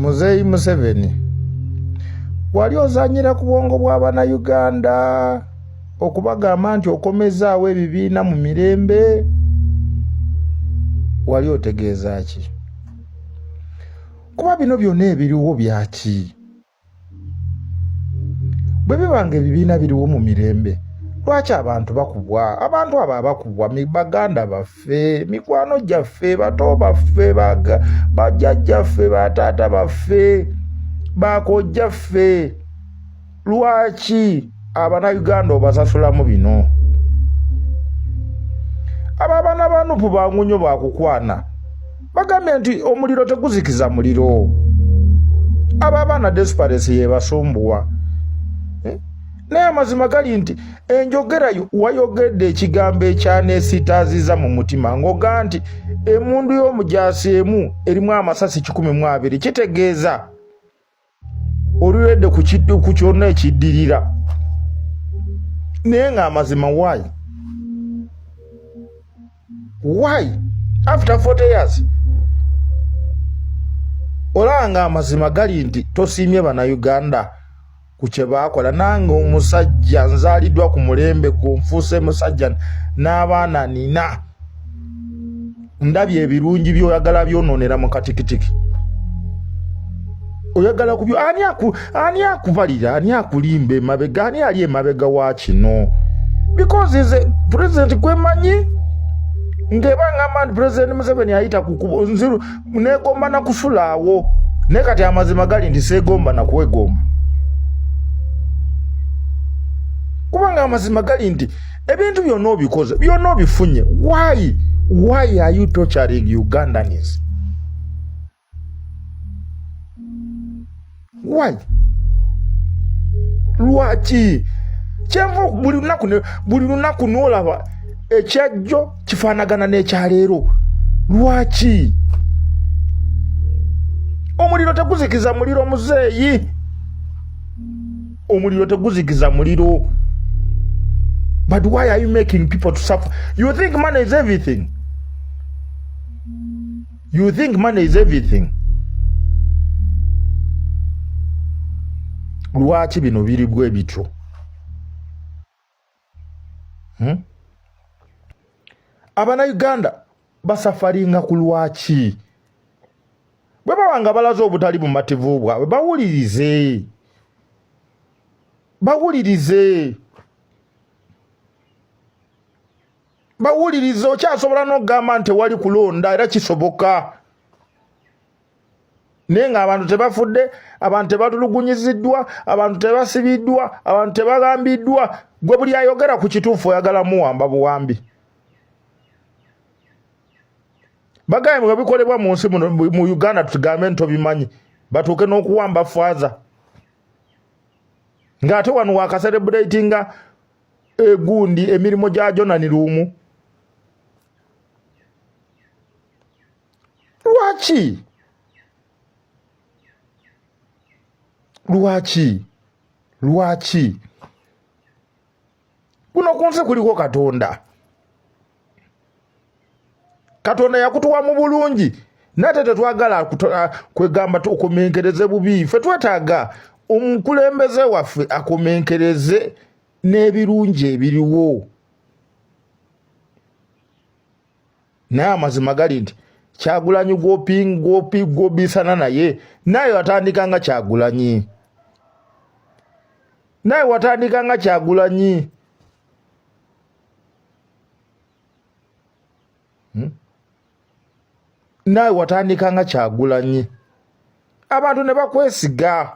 Muzeeyi Museveni wali ozanyira ku bwongo bw'Abannayuganda okubagamba nti okomezaawo ebibiina mu mirembe? Wali otegeeza ki? Kuba bino byonna ebiriwo byaki? Bwe bibanga ebibiina biriwo mu mirembe, lwaki abantu bakubwa? Abantu abo abakubwa baganda baffe, mikwano gyaffe, bato baffe, bajjajjaffe, bataata baffe, bakojjaffe. Lwaki Abannayuganda obasasulamu bino? Abo abaana ba Nuupu bangu nnyo bakukwana, bagambye nti omuliro teguzikiza muliro. Abo abaana Desperate yebasumbuwa. Naye amazima gali nti enjogera wayogedde ekigambo ekyaneesitaaziza mu mutima ng'oga nti emundu y'omujaasi emu erimu amasasi 12, kitegeeza oluwedde ku kyonna ekiddirira. Naye ng'amazima why after 40 years olanga amazima gali nti tosiimye Bannayuganda ku kye baakola. Nange omusajja nzaaliddwa ku mulembe nfuuse musajja n'abaana nina, ndabye ebirungi by'oyagala byonoonera mu katikitiki. Oyagala kubyo ani akubalira, ani akulimba emabega, ani ali emabega wa kino? Because is a president gwemanyi ng'ebanga nti President Museveni ayita kukubo nziru negomba na kusulaawo, naye kati amazima gali nti seegomba na kwegomba. Kubanga amazima gali nti ebintu byonna obikoze, byonna obifunye. Why are you torturing Ugandans? Why? Lwaki? Kyenva buli lunaku n'olaba ekyajjo kifaanagana n'ekyaleero. Lwaki? Omuliro teguzikiza muliro muzeeyi. Omuliro teguzikiza muliro. But why are you making people to suffer? You think money is everything? You think money is everything? Lwaki bino biri bwe bityo? Abannayuganda basafaringa ku lwaki? Bwe babanga balaze obutali bumativu bwabwe bawulirize. Okyasobola n'okugamba nti wali kulonda era kisoboka. Naye ng'abantu tebafudde, abantu tebatulugunyiziddwa, abantu tebasibiddwa, abantu tebagambiddwa. Gwe buli ayogera ku kituufu oyagala muwamba buwambi. Bagaye bwe bikolebwa mu nsi mu Uganda tugambe nti tobimanyi, batuuke n'okuwamba faaza. Ng'ate wano wakaserebulatinga gundi emirimu gya Jonani Luumu. Lwaki? Kuno ku nsi kuliko Katonda. Katonda yakutuwa mu bulungi. Nate tetwagala kwegamba tukomenkereze bubi. Ffe twetaaga omukulembeze waffe akomenkereze n'ebirungi ebiriwo. Naye amazima gali nti Kyagulanyi gw'obisana naye watandika nga Kyagulanyi. Watandika nga Kyagulanyi. Abantu ne bakwesiga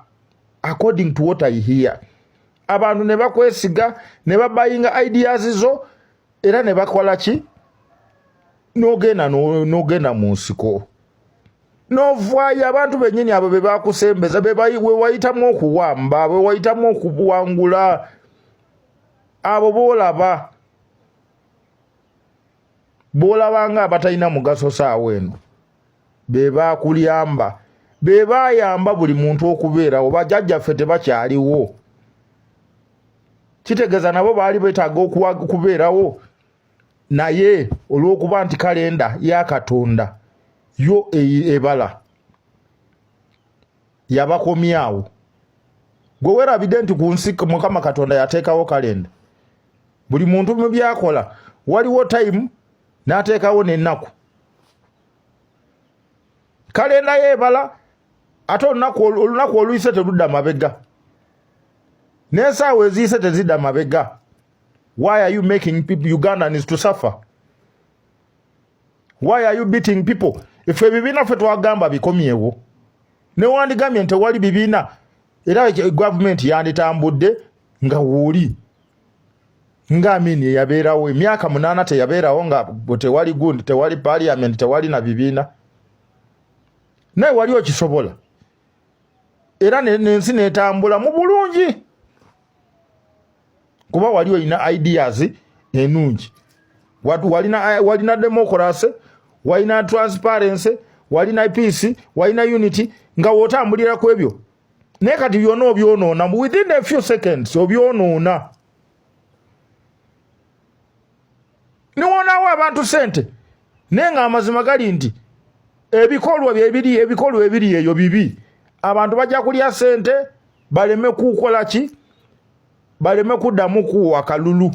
according to what I hear. Abantu ne bakwesiga ne babayinga ideas zo era ne bakola ki? N'ogenda mu nsiko. N'ovaayo abantu bennyini abo be bakusembeza we wayitamu okuwamba, we wayitamu okubuwangula. Abo b'olabanga abatalina mugaso saawa eno be baakulyamba, be baayamba buli muntu okubeerawo. Bajjajjaffe tebakyaliwo. Kitegeeza nabo baali beetaaga okubeerawo, naye olw'okuba nti kalenda ya Katonda yo ebala. yabakomyawo gwe werabidde nti ku nsi Mukama Katonda yateekawo kalenda buli muntu mu byakola waliwo time n'ateekawo n'ennaku kalenda yeebala ate olunaku oluyise terudda mabega n'ensaawa eziyise tezidda mabega. Why are you making people Ugandans to suffer? Why are you beating people? Ife bibiina ffe twagamba bikomyewo newandigambye nti tewali bibiina era government yanditambudde nga wuuli nga Amini yabeerawo emyaka 8 teyabeerawo nga tewali gundi tewali parliament tewali na bibiina naye wali okisobola era n'ensi netambula mu bulungi kuba wali olina ideas enungi walina democracy walina transparency walina peace walina unity nga wotambulira ku ebyo naye kati byonna obyonoona within a few seconds obyonoona niwonawo abantu sente naye nga amazima gali nti ebikolwa ebiri eyo bibi abantu bajja kulya sente baleme kukola ki baleme kuddamu kuwa kalulu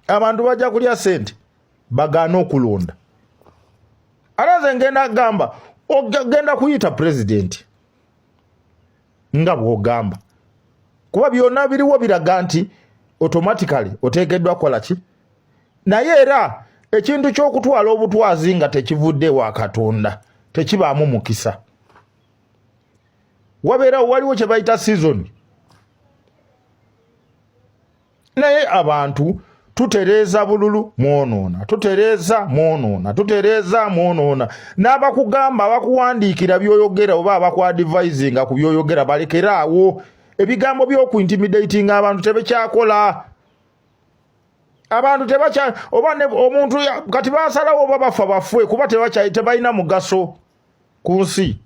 abantu bajja kulya sente bagaana okulonda alaze ngenda gamba ogenda kuyita president nga bw'ogamba kuba byonna biriwo biraga nti automatically oteekeddwa kola ki naye era ekintu ky'okutwala obutwazi nga tekivudde wa Katonda tekibaamu mukisa wabeerawo waliwo kye bayita season naye abantu tutereeza bululu mwonoona tutereeza mwonoona n'abakugamba abakuwandiikira byoyogera oba abakwadvisinga ku byoyogera balekeraawo ebigambo by'okuintimidating abantu tebekyakola abantu oba omuntu kati basalawo oba bafa bafwe kuba tebalina mugaso ku nsi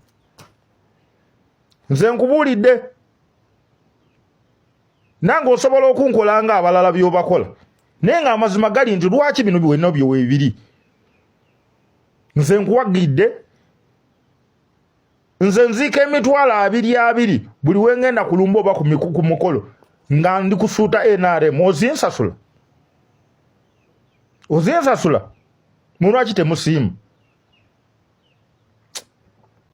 nze nkubuulidde nange osobola okunkola nga abalala byobakola naye nga amazima gali nti lwaki bino byonna byewebiri nze nkuwagidde nze nziika emitwalo 20 buli wengenda kulumba oba ku mukolo nga ndi kusuuta NRM ozinsasula mulwaki temusiimu